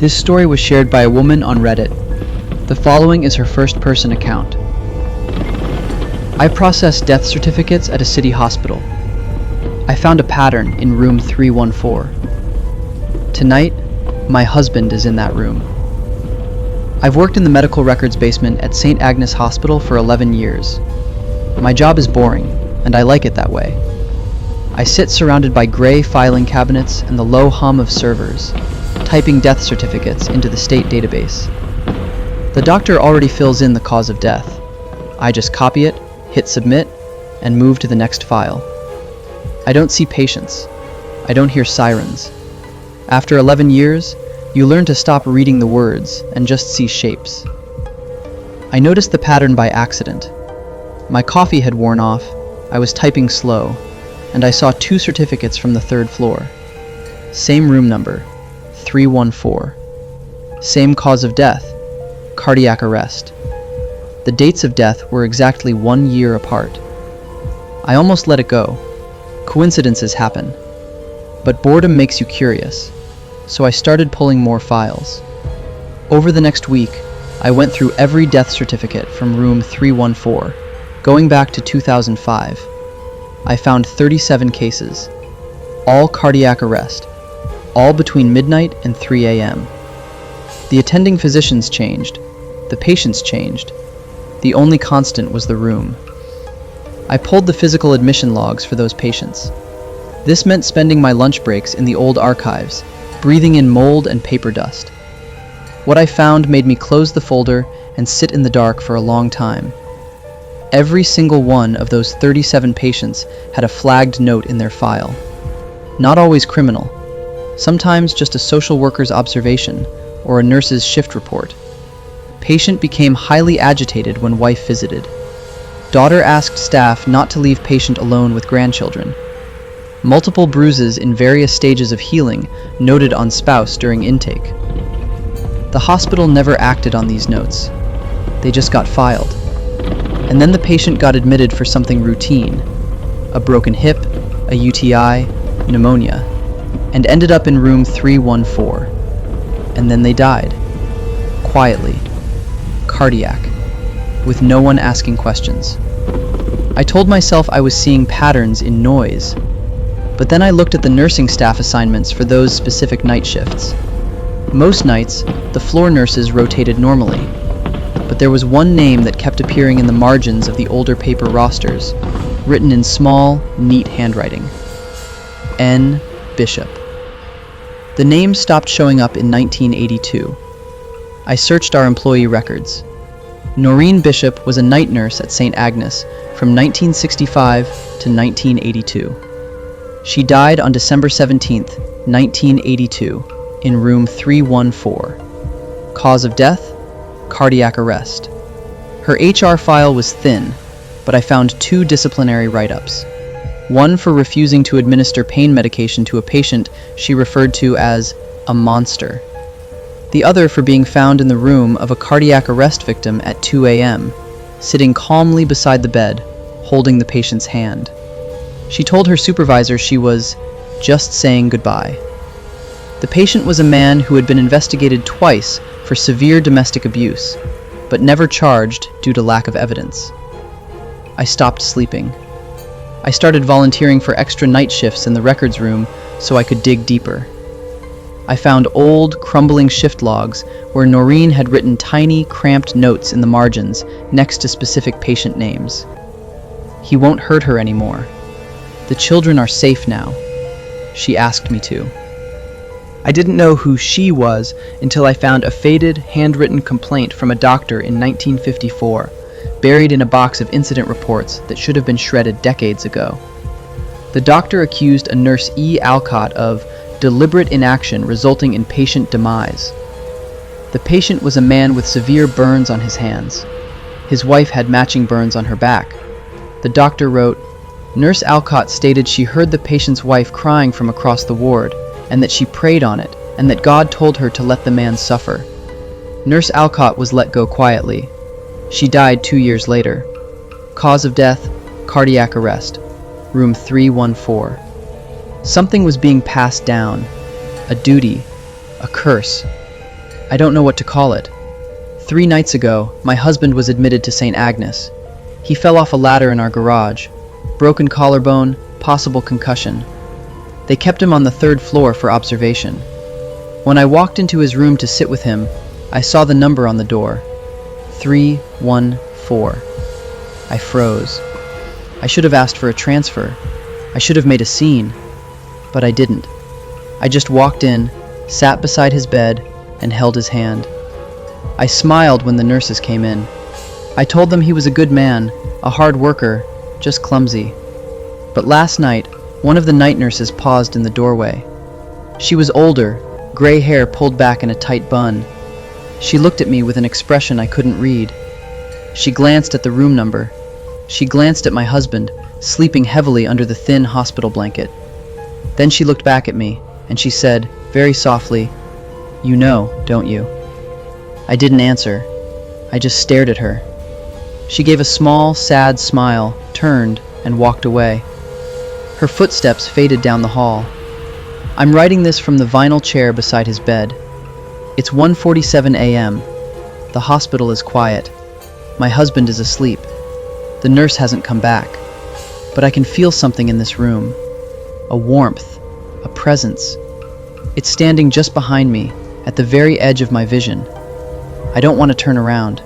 This story was shared by a woman on Reddit. The following is her first-person account. I processed death certificates at a city hospital. I found a pattern in room 314. Tonight, my husband is in that room. I've worked in the medical records basement at St. Agnes Hospital for 11 years. My job is boring, and I like it that way. I sit surrounded by gray filing cabinets and the low hum of servers, typing death certificates into the state database. The doctor already fills in the cause of death. I just copy it, hit submit, and move to the next file. I don't see patients. I don't hear sirens. After 11 years, you learn to stop reading the words and just see shapes. I noticed the pattern by accident. My coffee had worn off, I was typing slow, and I saw 2 certificates from the 3rd floor. Same room number, 314. Same cause of death, cardiac arrest. The dates of death were exactly 1 year apart. I almost let it go. Coincidences happen. But boredom makes you curious, so I started pulling more files. Over the next week, I went through every death certificate from room 314, going back to 2005. I found 37 cases, all cardiac arrest, all between midnight and 3 a.m. The attending physicians changed, the patients changed. The only constant was the room. I pulled the physical admission logs for those patients. This meant spending my lunch breaks in the old archives, breathing in mold and paper dust. What I found made me close the folder and sit in the dark for a long time. Every single one of those 37 patients had a flagged note in their file. Not always criminal. Sometimes just a social worker's observation or a nurse's shift report. Patient became highly agitated when wife visited. Daughter asked staff not to leave patient alone with grandchildren. Multiple bruises in various stages of healing noted on spouse during intake. The hospital never acted on these notes. They just got filed. And then the patient got admitted for something routine, a broken hip, a UTI, pneumonia, and ended up in room 314. And then they died. Quietly. Cardiac. With no one asking questions. I told myself I was seeing patterns in noise, but then I looked at the nursing staff assignments for those specific night shifts. Most nights, the floor nurses rotated normally, but there was one name that kept appearing in the margins of the older paper rosters, written in small, neat handwriting. N. Bishop. The name stopped showing up in 1982. I searched our employee records. Noreen Bishop was a night nurse at St. Agnes from 1965 to 1982. She died on December 17, 1982, in room 314. Cause of death? Cardiac arrest. Her HR file was thin, but I found 2 disciplinary write-ups. One for refusing to administer pain medication to a patient she referred to as a monster. The other for being found in the room of a cardiac arrest victim at 2 a.m., sitting calmly beside the bed, holding the patient's hand. She told her supervisor she was just saying goodbye. The patient was a man who had been investigated twice for severe domestic abuse, but never charged due to lack of evidence. I stopped sleeping. I started volunteering for extra night shifts in the records room so I could dig deeper. I found old, crumbling shift logs where Noreen had written tiny, cramped notes in the margins next to specific patient names. He won't hurt her anymore. The children are safe now. She asked me to. I didn't know who she was until I found a faded, handwritten complaint from a doctor in 1954, buried in a box of incident reports that should have been shredded decades ago. The doctor accused a nurse E. Alcott of deliberate inaction resulting in patient demise. The patient was a man with severe burns on his hands. His wife had matching burns on her back. The doctor wrote, Nurse Alcott stated she heard the patient's wife crying from across the ward, and that she prayed on it, and that God told her to let the man suffer. Nurse Alcott was let go quietly. She died 2 years later. Cause of death, cardiac arrest. Room 314. Something was being passed down. A duty. A curse. I don't know what to call it. 3 nights ago, my husband was admitted to St. Agnes. He fell off a ladder in our garage. Broken collarbone, possible concussion. They kept him on the 3rd floor for observation. When I walked into his room to sit with him, I saw the number on the door. 314. I froze. I should have asked for a transfer. I should have made a scene. But I didn't. I just walked in, sat beside his bed, and held his hand. I smiled when the nurses came in. I told them he was a good man, a hard worker, just clumsy. But last night, one of the night nurses paused in the doorway. She was older, gray hair pulled back in a tight bun. She looked at me with an expression I couldn't read. She glanced at the room number. She glanced at my husband, sleeping heavily under the thin hospital blanket. Then she looked back at me, and she said, very softly, "You know, don't you?" I didn't answer. I just stared at her. She gave a small, sad smile, turned, and walked away. Her footsteps faded down the hall. I'm writing this from the vinyl chair beside his bed. It's 1:47 a.m. The hospital is quiet. My husband is asleep. The nurse hasn't come back. But I can feel something in this room. A warmth, a presence. It's standing just behind me, at the very edge of my vision. I don't want to turn around.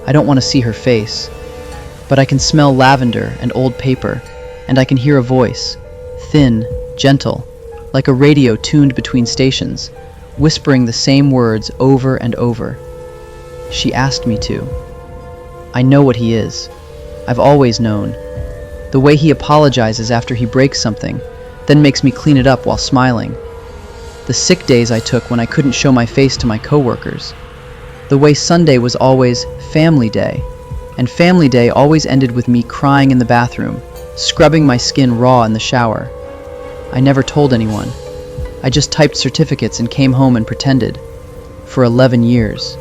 I don't want to see her face. But I can smell lavender and old paper, and I can hear a voice, thin, gentle, like a radio tuned between stations, whispering the same words over and over. She asked me to. I know what he is. I've always known. The way he apologizes after he breaks something, then makes me clean it up while smiling. The sick days I took when I couldn't show my face to my coworkers. The way Sunday was always family day, and family day always ended with me crying in the bathroom, scrubbing my skin raw in the shower. I never told anyone. I just typed certificates and came home and pretended. For 11 years.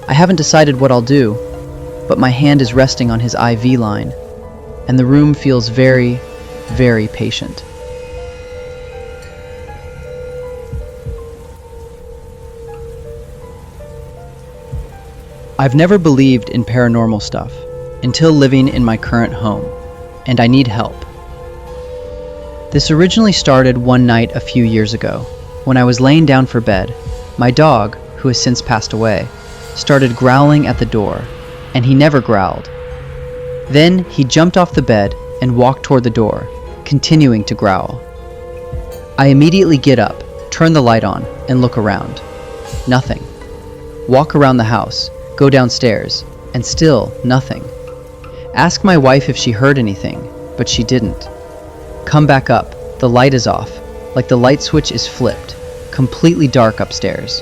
I haven't decided what I'll do, but my hand is resting on his IV line, and the room feels very, very patient. I've never believed in paranormal stuff until living in my current home, and I need help. This originally started one night a few years ago. When I was laying down for bed, my dog, who has since passed away, started growling at the door, and he never growled. Then he jumped off the bed and walked toward the door, continuing to growl. I immediately get up, turn the light on, and look around. Nothing. Walk around the house, go downstairs, and still nothing. Ask my wife if she heard anything, but she didn't. Come back up, the light is off, like the light switch is flipped, completely dark upstairs.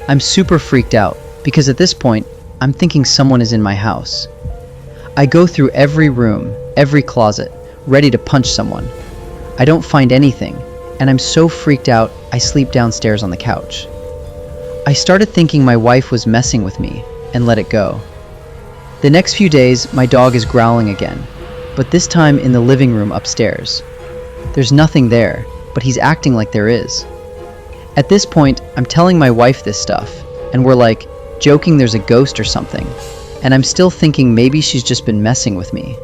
I'm super freaked out, because at this point, I'm thinking someone is in my house. I go through every room, every closet, ready to punch someone. I don't find anything, and I'm so freaked out, I sleep downstairs on the couch. I started thinking my wife was messing with me, and let it go. The next few days, my dog is growling again, but this time in the living room upstairs. There's nothing there, but he's acting like there is. At this point, I'm telling my wife this stuff, and we're like, joking there's a ghost or something, and I'm still thinking maybe she's just been messing with me.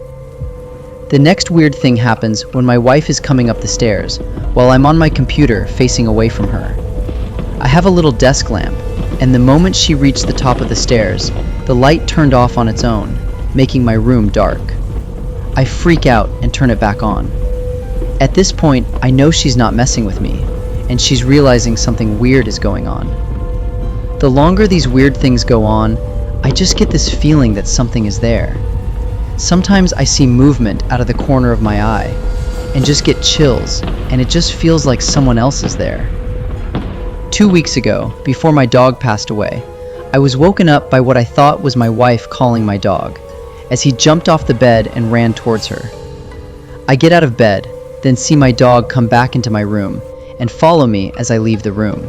The next weird thing happens when my wife is coming up the stairs, while I'm on my computer facing away from her. I have a little desk lamp, and the moment she reached the top of the stairs, the light turned off on its own, making my room dark. I freak out and turn it back on. At this point, I know she's not messing with me, and she's realizing something weird is going on. The longer these weird things go on, I just get this feeling that something is there. Sometimes I see movement out of the corner of my eye, and just get chills, and it just feels like someone else is there. 2 weeks ago, before my dog passed away, I was woken up by what I thought was my wife calling my dog, as he jumped off the bed and ran towards her. I get out of bed, then see my dog come back into my room, and follow me as I leave the room.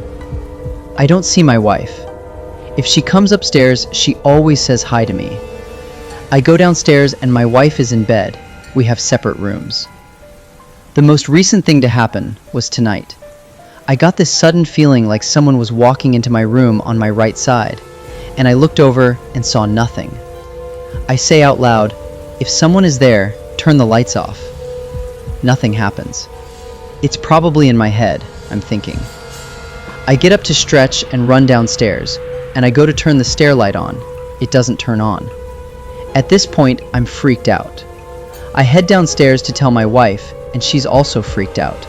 I don't see my wife. If she comes upstairs, she always says hi to me. I go downstairs and my wife is in bed. We have separate rooms. The most recent thing to happen was tonight. I got this sudden feeling like someone was walking into my room on my right side, and I looked over and saw nothing. I say out loud, "If someone is there, turn the lights off." Nothing happens. It's probably in my head, I'm thinking. I get up to stretch and run downstairs, and I go to turn the stair light on. It doesn't turn on. At this point, I'm freaked out. I head downstairs to tell my wife, and she's also freaked out.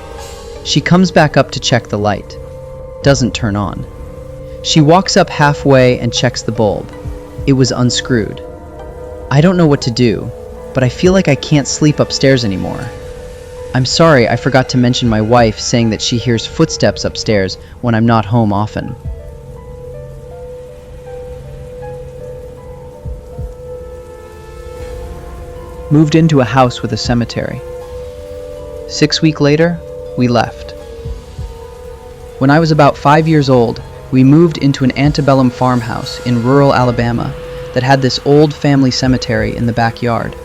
She comes back up to check the light. Doesn't turn on. She walks up halfway and checks the bulb. It was unscrewed. I don't know what to do, but I feel like I can't sleep upstairs anymore. I'm sorry I forgot to mention my wife saying that she hears footsteps upstairs when I'm not home often. Moved into a house with a cemetery. 6 weeks later, we left. When I was about 5 years old, we moved into an antebellum farmhouse in rural Alabama that had this old family cemetery in the backyard.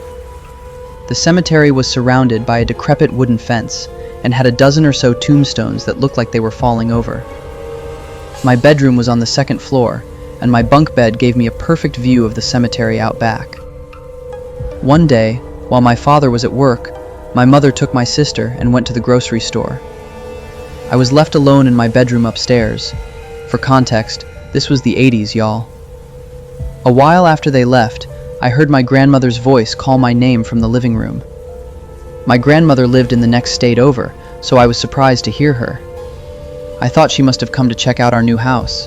The cemetery was surrounded by a decrepit wooden fence and had a dozen or so tombstones that looked like they were falling over. My bedroom was on the second floor, and my bunk bed gave me a perfect view of the cemetery out back. One day, while my father was at work, my mother took my sister and went to the grocery store. I was left alone in my bedroom upstairs. For context, this was the 80s, y'all. A while after they left, I heard my grandmother's voice call my name from the living room. My grandmother lived in the next state over, so I was surprised to hear her. I thought she must have come to check out our new house.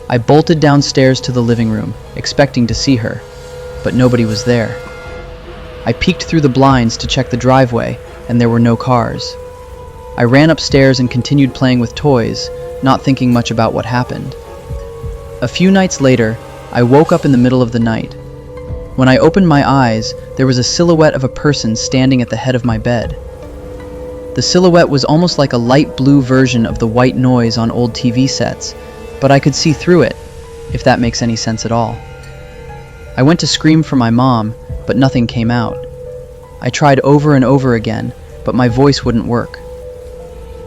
I bolted downstairs to the living room, expecting to see her, but nobody was there. I peeked through the blinds to check the driveway, and there were no cars. I ran upstairs and continued playing with toys, not thinking much about what happened. A few nights later, I woke up in the middle of the night. When I opened my eyes, there was a silhouette of a person standing at the head of my bed. The silhouette was almost like a light blue version of the white noise on old TV sets, but I could see through it, if that makes any sense at all. I went to scream for my mom, but nothing came out. I tried over and over again, but my voice wouldn't work.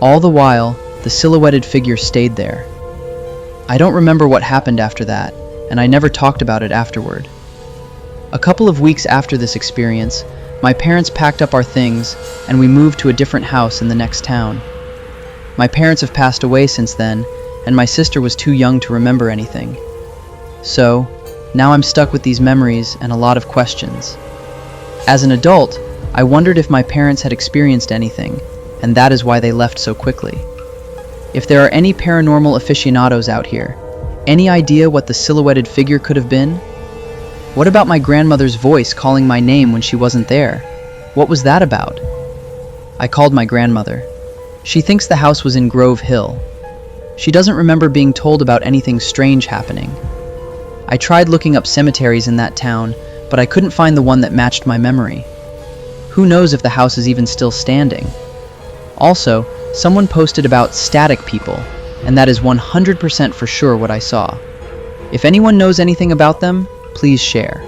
All the while, the silhouetted figure stayed there. I don't remember what happened after that, and I never talked about it afterward. A couple of weeks after this experience, my parents packed up our things and we moved to a different house in the next town. My parents have passed away since then, and my sister was too young to remember anything. So, now I'm stuck with these memories and a lot of questions. As an adult, I wondered if my parents had experienced anything, and that is why they left so quickly. If there are any paranormal aficionados out here, any idea what the silhouetted figure could have been? What about my grandmother's voice calling my name when she wasn't there? What was that about? I called my grandmother. She thinks the house was in Grove Hill. She doesn't remember being told about anything strange happening. I tried looking up cemeteries in that town, but I couldn't find the one that matched my memory. Who knows if the house is even still standing? Also, someone posted about static people, and that is 100% for sure what I saw. If anyone knows anything about them, please share.